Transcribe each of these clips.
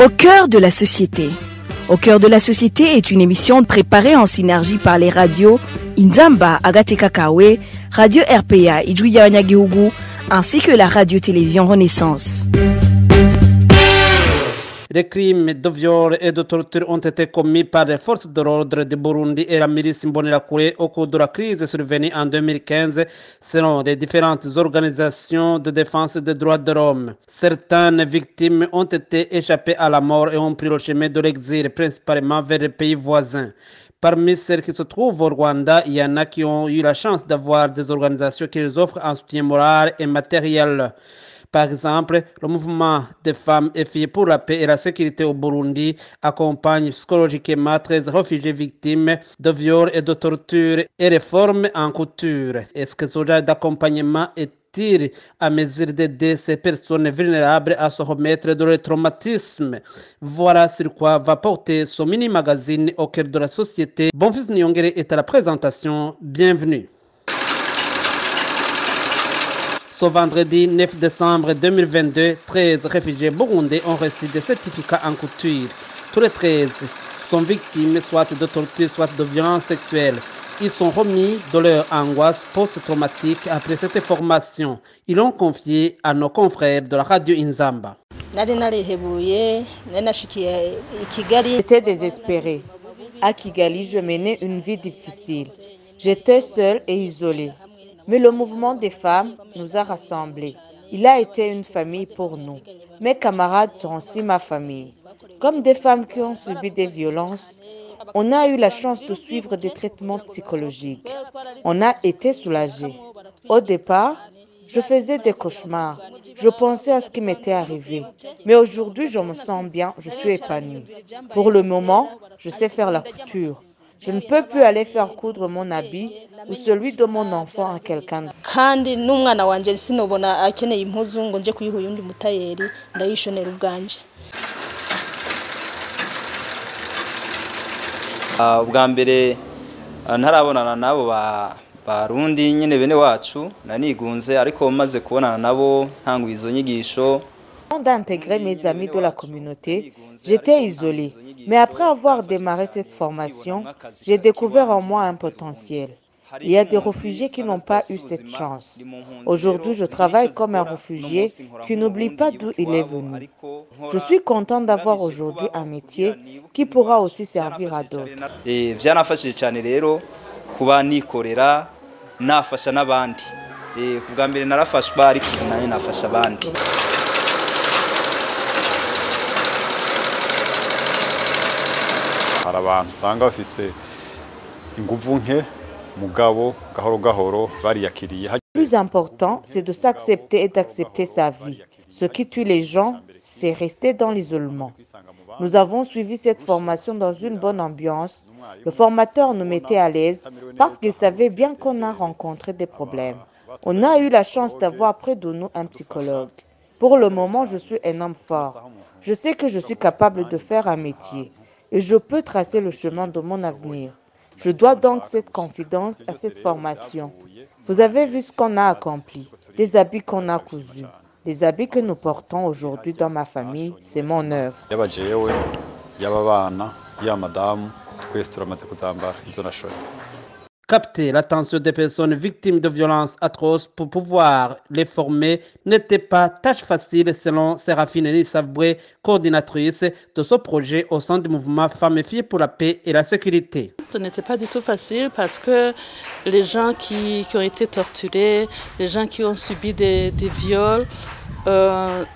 Au cœur de la société. Au cœur de la société est une émission préparée en synergie par les radios Inzamba, Agateka Kawe, Radio RPA, Ijwi Yabanyagihugu, ainsi que la radio-télévision Renaissance. Les crimes de viol et de torture ont été commis par les forces de l'ordre de Burundi et la milice Imbonerakure au cours de la crise survenue en 2015, selon les différentes organisations de défense des droits de l'homme. Certaines victimes ont été échappées à la mort et ont pris le chemin de l'exil, principalement vers les pays voisins. Parmi celles qui se trouvent au Rwanda, il y en a qui ont eu la chance d'avoir des organisations qui les offrent un soutien moral et matériel. Par exemple, le mouvement des femmes et filles pour la paix et la sécurité au Burundi accompagne psychologiquement 13 réfugiés victimes de viols et de torture et réformes en couture. Est-ce que ce genre d'accompagnement est-il à mesure d'aider ces personnes vulnérables à se remettre de leur traumatisme? Voilà sur quoi va porter ce mini-magazine au cœur de la société. Bonfils Nyongere est à la présentation. Bienvenue. Ce vendredi 9 décembre 2022, 13 réfugiés burundais ont reçu des certificats en couture. Tous les 13 sont victimes soit de torture, soit de violences sexuelles. Ils sont remis de leur angoisse post-traumatique après cette formation. Ils l'ont confié à nos confrères de la radio Inzamba. J'étais désespérée. À Kigali, je menais une vie difficile. J'étais seule et isolée. Mais le mouvement des femmes nous a rassemblés. Il a été une famille pour nous. Mes camarades sont aussi ma famille. Comme des femmes qui ont subi des violences, on a eu la chance de suivre des traitements psychologiques. On a été soulagés. Au départ, je faisais des cauchemars. Je pensais à ce qui m'était arrivé. Mais aujourd'hui, je me sens bien, je suis épanouie. Pour le moment, je sais faire la couture. Je ne peux plus aller faire coudre mon habit ou celui de mon enfant à quelqu'un d'autre. Ubwa mbere ntarabonana nabo barundi nyine bene wacu nanigunze ariko maze kubonana nabo ntangu izo nyigisho. Avant d'intégrer mes amis de la communauté, j'étais isolée. Mais après avoir démarré cette formation, j'ai découvert en moi un potentiel. Il y a des réfugiés qui n'ont pas eu cette chance. Aujourd'hui, je travaille comme un réfugié qui n'oublie pas d'où il est venu. Je suis content d'avoir aujourd'hui un métier qui pourra aussi servir à d'autres. Byanafashije cyane rero kuba nikorera nafasha n'abandi. Kubwa mbere narafashwa ariko nanye nafasha abandi. Abantu usanga bafise inguvu nke mugabo gahoro gahoro bariyakiriye. Le plus important, c'est de s'accepter et d'accepter sa vie. Ce qui tue les gens, c'est rester dans l'isolement. Nous avons suivi cette formation dans une bonne ambiance. Le formateur nous mettait à l'aise parce qu'il savait bien qu'on a rencontré des problèmes. On a eu la chance d'avoir près de nous un psychologue. Pour le moment, je suis un homme fort. Je sais que je suis capable de faire un métier. Et je peux tracer le chemin de mon avenir. Je dois donc cette confidence à cette formation. Vous avez vu ce qu'on a accompli, des habits qu'on a cousus, des habits que nous portons aujourd'hui dans ma famille, c'est mon œuvre. Capter l'attention des personnes victimes de violences atroces pour pouvoir les former n'était pas tâche facile selon Séraphine Nisaboué, coordinatrice de ce projet au sein du mouvement Femmes et Filles pour la paix et la sécurité. Ce n'était pas du tout facile parce que les gens qui ont été torturés, les gens qui ont subi des viols,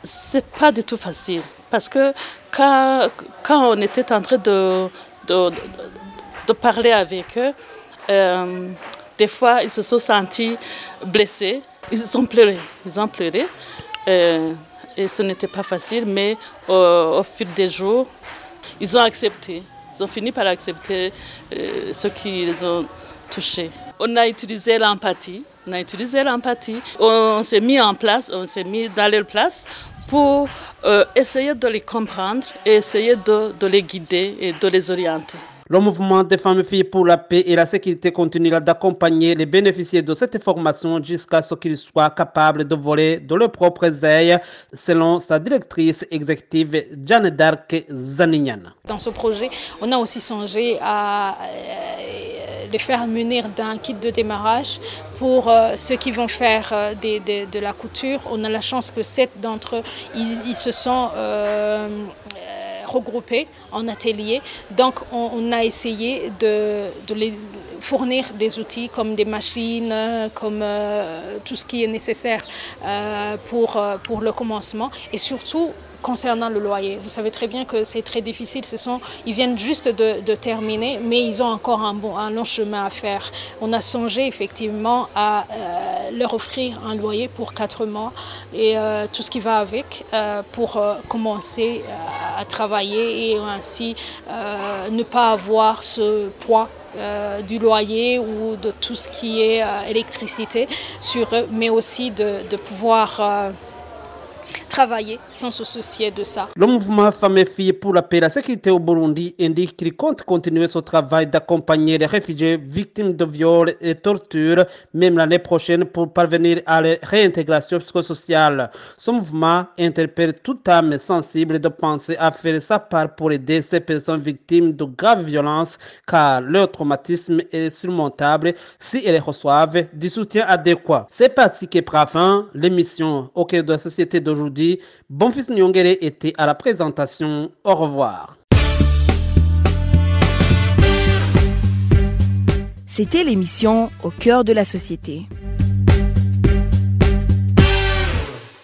c'est pas du tout facile. Parce que quand on était en train de parler avec eux, des fois, ils se sont sentis blessés, ils ont pleuré. Et ce n'était pas facile, mais au fil des jours, ils ont accepté. Ils ont fini par accepter ce qui les ont touchés. On a utilisé l'empathie. On s'est mis en place, on s'est mis dans leur place pour essayer de les comprendre et essayer de les guider et de les orienter. Le mouvement des femmes et filles pour la paix et la sécurité continuera d'accompagner les bénéficiaires de cette formation jusqu'à ce qu'ils soient capables de voler de leurs propres ailes, selon sa directrice exécutive Jeanne d'Arc Zanignan. Dans ce projet, on a aussi songé à les faire munir d'un kit de démarrage pour ceux qui vont faire de la couture. On a la chance que 7 d'entre eux, ils se sont regroupés en atelier. Donc on a essayé de les fournir des outils comme des machines, comme tout ce qui est nécessaire pour le commencement, et surtout concernant le loyer. Vous savez très bien que c'est très difficile. Ils viennent juste de terminer, mais ils ont encore un long chemin à faire. On a songé effectivement à leur offrir un loyer pour 4 mois et tout ce qui va avec pour commencer à travailler et ainsi ne pas avoir ce poids du loyer ou de tout ce qui est électricité sur eux, mais aussi de pouvoir travailler sans se soucier de ça. Le mouvement Femmes et Filles pour la paix et la sécurité au Burundi indique qu'il compte continuer ce travail d'accompagner les réfugiés victimes de viols et tortures, même l'année prochaine, pour parvenir à la réintégration psychosociale. Ce mouvement interpelle toute âme sensible de penser à faire sa part pour aider ces personnes victimes de graves violences, car leur traumatisme est surmontable si elles reçoivent du soutien adéquat. C'est ainsi que prend fin l'émission au cœur de la société d'aujourd'hui. Bonfils Nyongere était à la présentation. Au revoir. C'était l'émission Au cœur de la société.